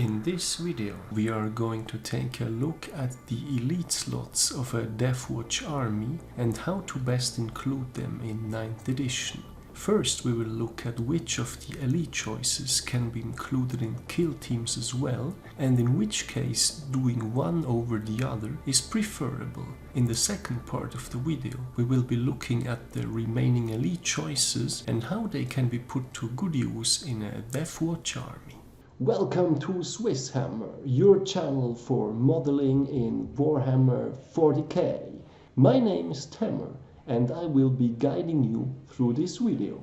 In this video we are going to take a look at the elite slots of a Deathwatch army and how to best include them in 9th edition. First we will look at which of the elite choices can be included in kill teams as well, and in which case doing one over the other is preferable. In the second part of the video we will be looking at the remaining elite choices and how they can be put to good use in a Deathwatch army. Welcome to Swiss Hammer, your channel for modeling in Warhammer 40k. My name is Temmer and I will be guiding you through this video.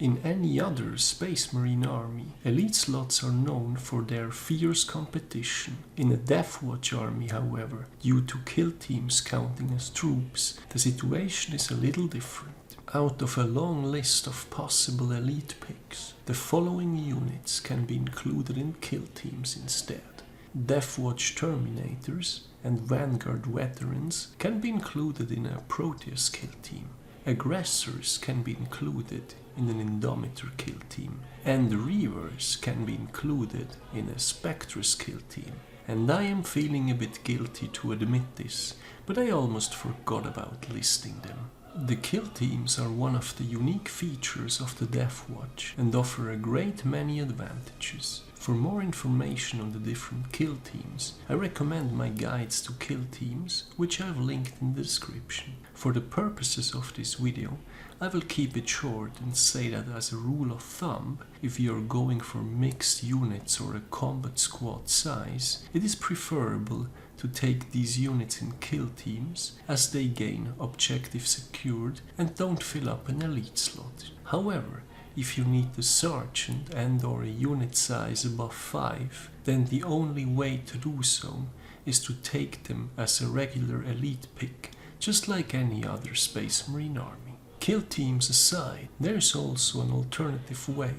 In any other Space Marine army, elite slots are known for their fierce competition. In a Deathwatch army, however, due to kill teams counting as troops, the situation is a little different. Out of a long list of possible elite picks, the following units can be included in kill teams instead. Deathwatch Terminators and Vanguard Veterans can be included in a Proteus KT. Aggressors can be included in an Indomitor kill team, and the Reavers can be included in a Spectrus KT. And I am feeling a bit guilty to admit this, but I almost forgot about listing them. The kill teams are one of the unique features of the Deathwatch and offer a great many advantages. For more information on the different kill teams, I recommend my guides to kill teams, which I have linked in the description. For the purposes of this video, I will keep it short and say that as a rule of thumb, if you are going for mixed units or a combat squad size, it is preferable to take these units in kill teams as they gain objective secured and don't fill up an elite slot. However, if you need the sergeant and or a unit size above 5, then the only way to do so is to take them as a regular elite pick, just like any other Space Marine army. Kill teams aside, there is also an alternative way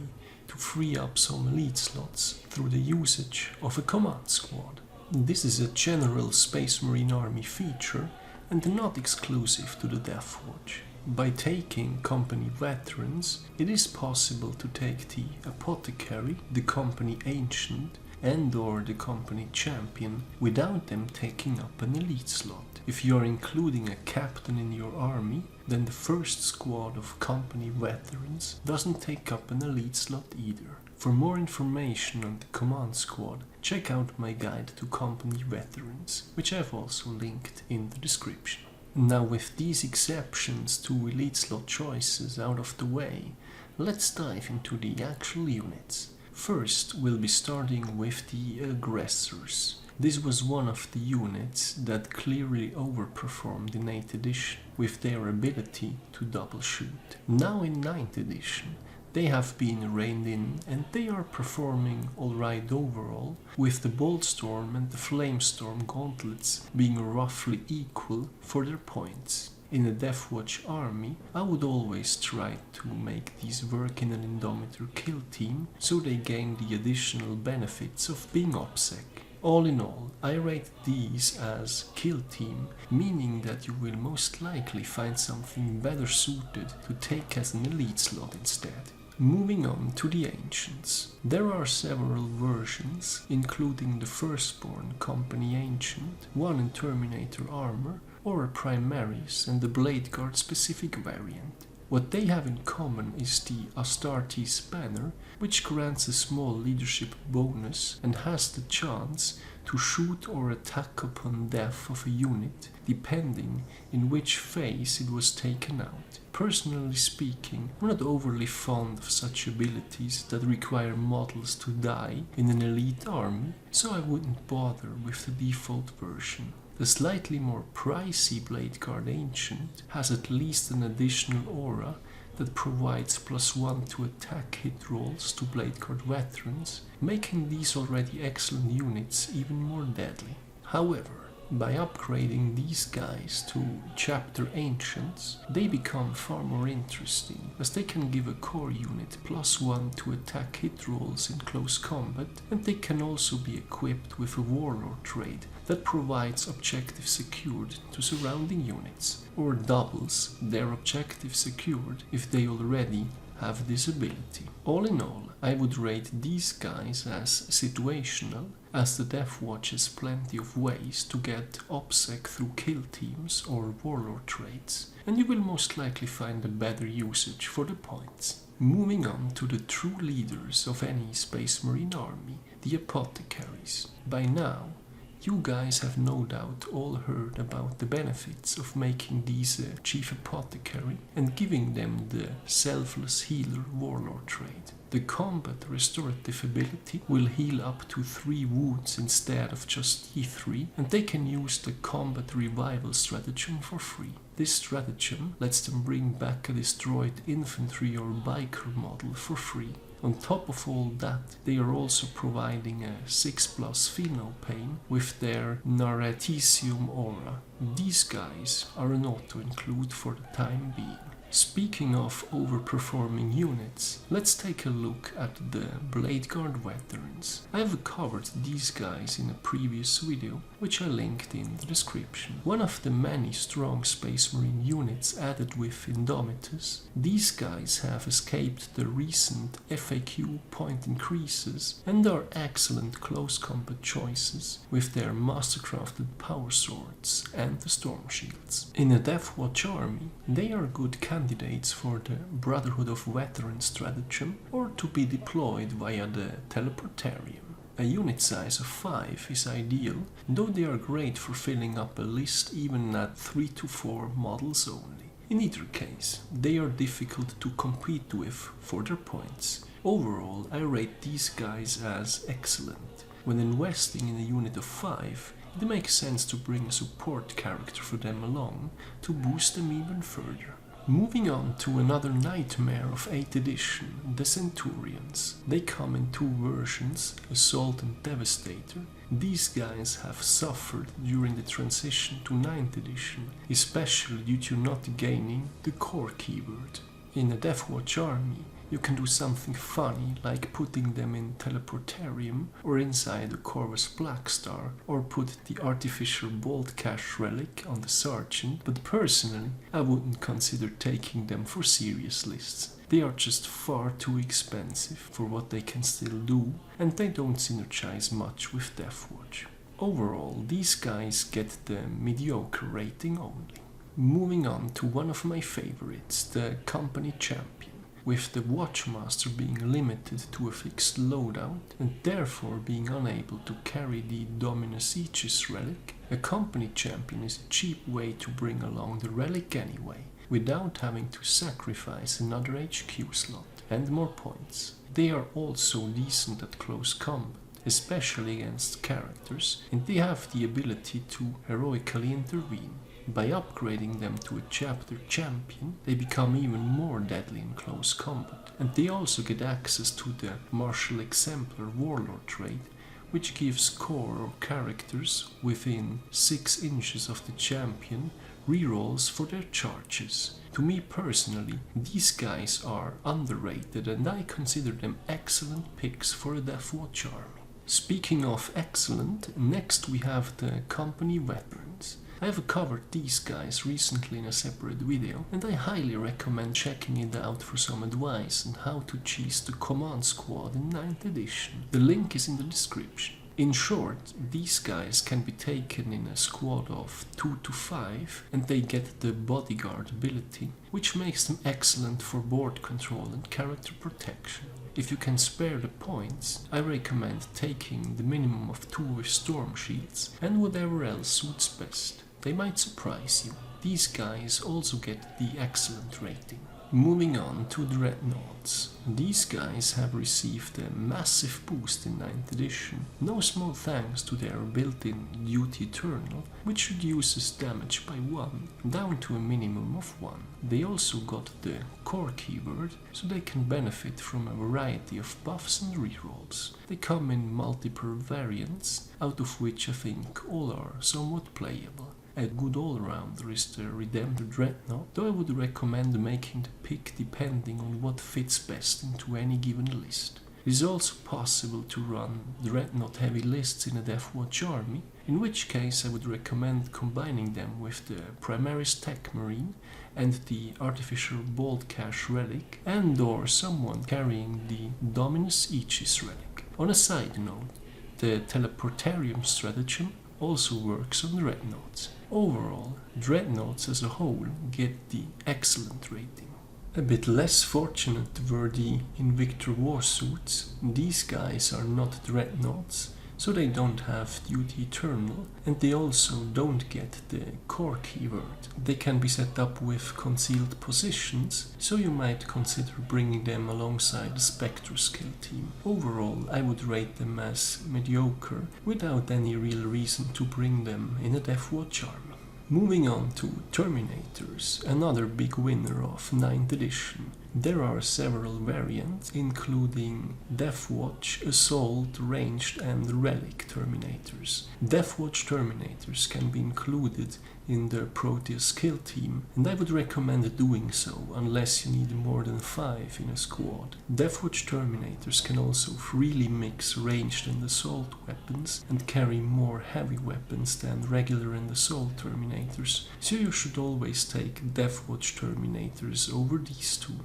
to free up some elite slots through the usage of a command squad. This is a general Space Marine army feature and not exclusive to the Deathwatch. By taking company veterans, it is possible to take the Apothecary, the company ancient, and or the company champion without them taking up an elite slot. If you are including a captain in your army, then the first squad of company veterans doesn't take up an elite slot either. For more information on the command squad, check out my guide to company veterans, which I have also linked in the description. Now, with these exceptions to elite slot choices out of the way, let's dive into the actual units. First, we'll be starting with the Aggressors. This was one of the units that clearly overperformed in 8th edition with their ability to double shoot. Now in 9th edition, they have been reined in and they are performing alright overall, with the Boltstorm and the Flamestorm gauntlets being roughly equal for their points. In a Deathwatch army, I would always try to make these work in an Indomitor kill team so they gain the additional benefits of being ObSec. All in all, I rate these as kill team, meaning that you will most likely find something better suited to take as an elite slot instead. Moving on to the Ancients. There are several versions, including the Firstborn Company Ancient, one in Terminator armor, or a Primaris and the Bladeguard specific variant. What they have in common is the Astartes Banner, which grants a small leadership bonus and has the chance to shoot or attack upon death of a unit, depending in which phase it was taken out. Personally speaking, I'm not overly fond of such abilities that require models to die in an elite army, so I wouldn't bother with the default version. The slightly more pricey Bladeguard Ancient has at least an additional aura that provides +1 to attack hit rolls to Bladeguard Veterans, making these already excellent units even more deadly. However, by upgrading these guys to Chapter Ancients, they become far more interesting, as they can give a core unit +1 to attack hit rolls in close combat, and they can also be equipped with a Warlord trait that provides objective secured to surrounding units, or doubles their objective secured if they already have this ability. All in all, I would rate these guys as situational, as the Deathwatch has plenty of ways to get ObSec through Killteams or Warlord traits, and you will most likely find a better usage for the points. Moving on to the true leaders of any Space Marine army, the Apothecaries. By now, you guys have no doubt all heard about the benefits of making these a Chief Apothecary and giving them the Selfless Healer Warlord trait. The combat restorative ability will heal up to 3 wounds instead of just E3, and they can use the combat revival stratagem for free. This stratagem lets them bring back a destroyed infantry or biker model for free. On top of all that, they are also providing a 6+ feel no pain with their Naratisium aura. These guys are an auto-include for the time being. Speaking of overperforming units, let's take a look at the Bladeguard Veterans. I have covered these guys in a previous video, which I linked in the description. One of the many strong Space Marine units added with Indomitus, these guys have escaped the recent FAQ point increases and are excellent close combat choices with their mastercrafted power swords and the storm shields. In a Deathwatch army, they are good candidates for the Brotherhood of Veterans stratagem or to be deployed via the Teleportarium. A unit size of 5 is ideal, though they are great for filling up a list even at 3 to 4 models only. In either case, they are difficult to compete with for their points. Overall, I rate these guys as excellent. When investing in a unit of 5, it makes sense to bring a support character for them along to boost them even further. Moving on to another nightmare of 8th edition, the Centurions. They come in 2 versions, Assault and Devastator. These guys have suffered during the transition to 9th edition, especially due to not gaining the core keyword. In a Deathwatch army, you can do something funny like putting them in Teleportarium or inside the Corvus Black Star, or put the Artificer Bolt Cache relic on the Sergeant, but personally I wouldn't consider taking them for serious lists. They are just far too expensive for what they can still do, and they don't synergize much with Deathwatch. Overall, these guys get the mediocre rating only. Moving on to one of my favorites, the Company Champion. With the Watchmaster being limited to a fixed loadout and therefore being unable to carry the Dominus Aegis relic, a Company Champion is a cheap way to bring along the relic anyway, without having to sacrifice another HQ slot and more points. They are also decent at close combat, especially against characters, and they have the ability to heroically intervene. By upgrading them to a chapter champion, they become even more deadly in close combat, and they also get access to the Martial Exemplar Warlord trait, which gives core or characters within 6 inches of the champion rerolls for their charges. To me personally, these guys are underrated and I consider them excellent picks for a Deathwatch army. Speaking of excellent, next we have the Company Veterans. I have covered these guys recently in a separate video, and I highly recommend checking it out for some advice on how to cheese the command squad in 9th edition. The link is in the description. In short, these guys can be taken in a squad of 2 to 5, and they get the Bodyguard ability, which makes them excellent for board control and character protection. If you can spare the points, I recommend taking the minimum of 2 with storm shields and whatever else suits best. They might surprise you. These guys also get the excellent rating. Moving on to Dreadnoughts. These guys have received a massive boost in 9th edition, no small thanks to their built-in Duty Eternal, which reduces damage by 1, down to a minimum of 1. They also got the core keyword, so they can benefit from a variety of buffs and rerolls. They come in multiple variants, out of which I think all are somewhat playable. A good all-rounder is the Redemptor Dreadnought, though I would recommend making the pick depending on what fits best into any given list. It is also possible to run Dreadnought heavy lists in a Deathwatch army, in which case I would recommend combining them with the Primaris Techmarine and the Artificer Bolt Cache Relic, and or someone carrying the Dominus Aegis Relic. On a side note, the Teleportarium stratagem also works on Dreadnoughts. Overall, Dreadnoughts as a whole get the excellent rating. A bit less fortunate were the Invictor Warsuits. These guys are not Dreadnoughts, so they don't have Duty Eternal, and they also don't get the core keyword. They can be set up with concealed positions, so you might consider bringing them alongside the Spectrus KT. Overall, I would rate them as mediocre, without any real reason to bring them in a Deathwatch army. Moving on to Terminators, another big winner of 9th edition. There are several variants, including Deathwatch, Assault, Ranged and Relic Terminators. Deathwatch Terminators can be included in the Proteus Killteam, and I would recommend doing so unless you need more than 5 in a squad. Deathwatch Terminators can also freely mix ranged and assault weapons and carry more heavy weapons than regular and assault Terminators, so you should always take Deathwatch Terminators over these two.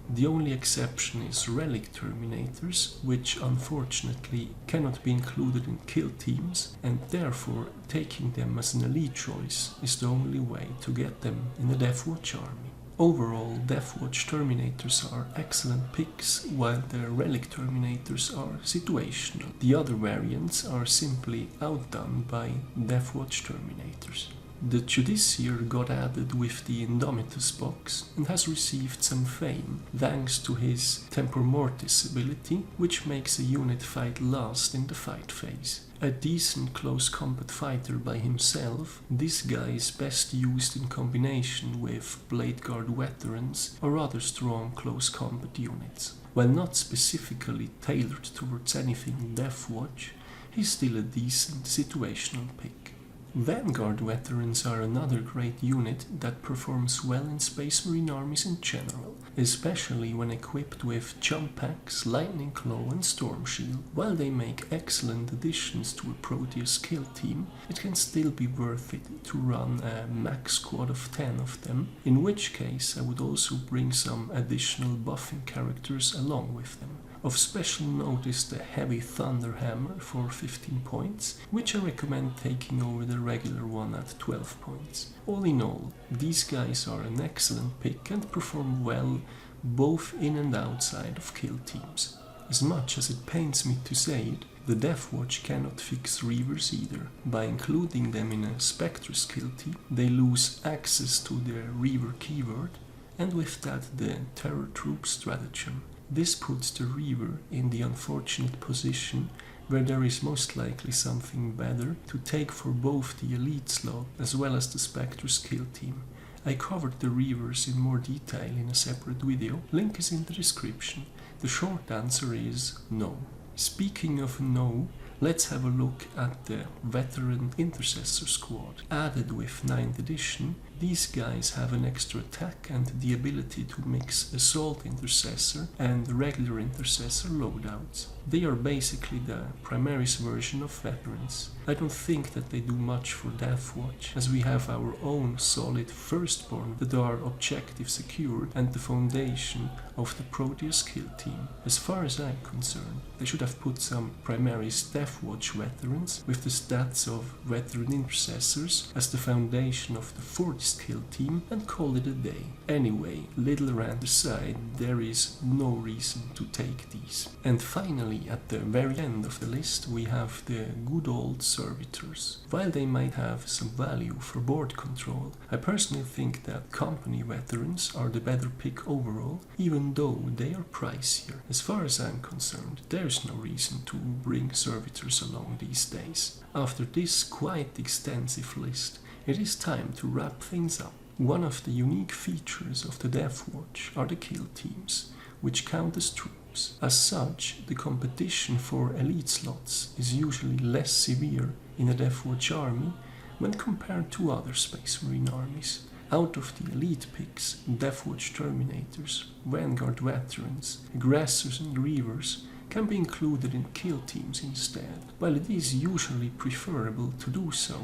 The only exception is Relic Terminators, which unfortunately cannot be included in Killteams, and therefore taking them as an elite choice is the only way to get them in a Deathwatch army. Overall, Deathwatch Terminators are excellent picks, while the Relic Terminators are situational. The other variants are simply outdone by Deathwatch Terminators. The Judiciar got added with the Indomitus box and has received some fame thanks to his Tempor Mortis ability, which makes a unit fight last in the fight phase. A decent close combat fighter by himself, this guy is best used in combination with Bladeguard Veterans or other strong close combat units. While not specifically tailored towards anything in Deathwatch, he's still a decent situational pick. Vanguard Veterans are another great unit that performs well in Space Marine armies in general, especially when equipped with Jump Packs, Lightning Claw and Storm Shield. While they make excellent additions to a Proteus Killteam, it can still be worth it to run a max squad of 10 of them, in which case I would also bring some additional buffing characters along with them. Of special note is the Heavy Thunder Hammer for 15 points, which I recommend taking over the regular one at 12 points. All in all, these guys are an excellent pick and perform well both in and outside of Killteams. As much as it pains me to say it, the Deathwatch cannot fix Reavers either. By including them in a Spectrus KT, they lose access to their Reaver keyword, and with that the Terror Troop stratagem. This puts the Reaver in the unfortunate position where there is most likely something better to take for both the elite slot as well as the Spectrus Killteam. I covered the Reavers in more detail in a separate video, link is in the description. The short answer is no. Speaking of no, let's have a look at the Veteran Intercessor Squad. Added with 9th edition, these guys have an extra attack and the ability to mix Assault Intercessor and regular Intercessor loadouts. They are basically the Primaris version of Veterans. I don't think that they do much for Deathwatch, as we have our own solid Firstborn that are objective secured and the foundation of the Proteus Killteam. As far as I'm concerned, they should have put some Primaris Deathwatch Veterans with the stats of Veteran Intercessors as the foundation of the Fortis Killteam and call it a day. Anyway, little rant aside, there is no reason to take these. And finally, at the very end of the list, we have the good old Servitors. While they might have some value for board control, I personally think that company veterans are the better pick overall, even though they are pricier. As far as I'm concerned, there's no reason to bring Servitors along these days. After this quite extensive list, it is time to wrap things up. One of the unique features of the Deathwatch are the Killteams, which count as troops. As such, the competition for elite slots is usually less severe in a Deathwatch army when compared to other Space Marine armies. Out of the elite picks, Deathwatch Terminators, Vanguard Veterans, Aggressors and Reavers can be included in kill teams instead. While it is usually preferable to do so,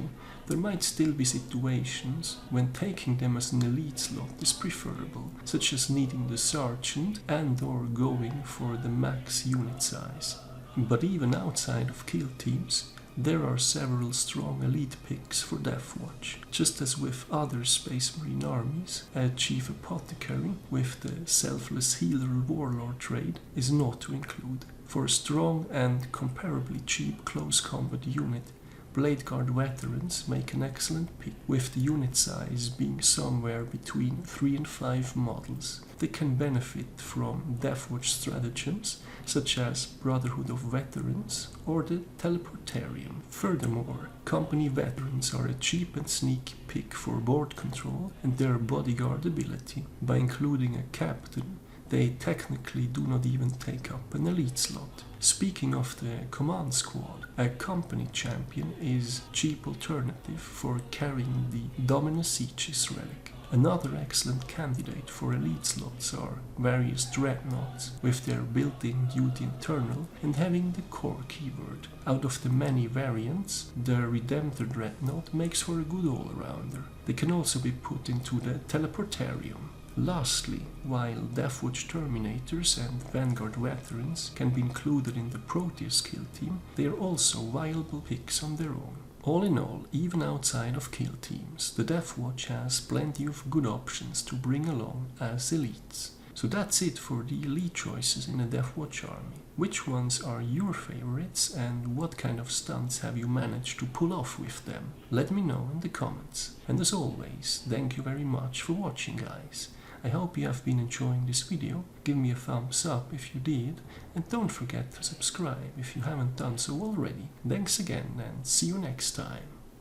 there might still be situations when taking them as an elite slot is preferable, such as needing the sergeant and or going for the max unit size. But even outside of kill teams, there are several strong elite picks for Deathwatch. Just as with other Space Marine armies, a Chief Apothecary with the Selfless Healer Warlord trade is not to include. For a strong and comparably cheap close combat unit, Bladeguard Veterans make an excellent pick, with the unit size being somewhere between 3 and 5 models. They can benefit from Deathwatch stratagems such as Brotherhood of Veterans or the Teleportarium. Furthermore, company veterans are a cheap and sneaky pick for board control and their bodyguard ability. By including a captain, they technically do not even take up an elite slot. Speaking of the command squad, a company champion is a cheap alternative for carrying the Dominus Aegis relic. Another excellent candidate for elite slots are various Dreadnoughts, with their built-in duty internal and having the core keyword. Out of the many variants, the Redemptor Dreadnought makes for a good all-rounder. They can also be put into the Teleportarium. Lastly, while Deathwatch Terminators and Vanguard Veterans can be included in the Proteus Killteam, they are also viable picks on their own. All in all, even outside of kill teams, the Deathwatch has plenty of good options to bring along as elites. So that's it for the elite choices in a Deathwatch army. Which ones are your favorites and what kind of stunts have you managed to pull off with them? Let me know in the comments. And as always, thank you very much for watching, guys. I hope you have been enjoying this video. Give me a thumbs up if you did, and don't forget to subscribe if you haven't done so already. Thanks again, and see you next time.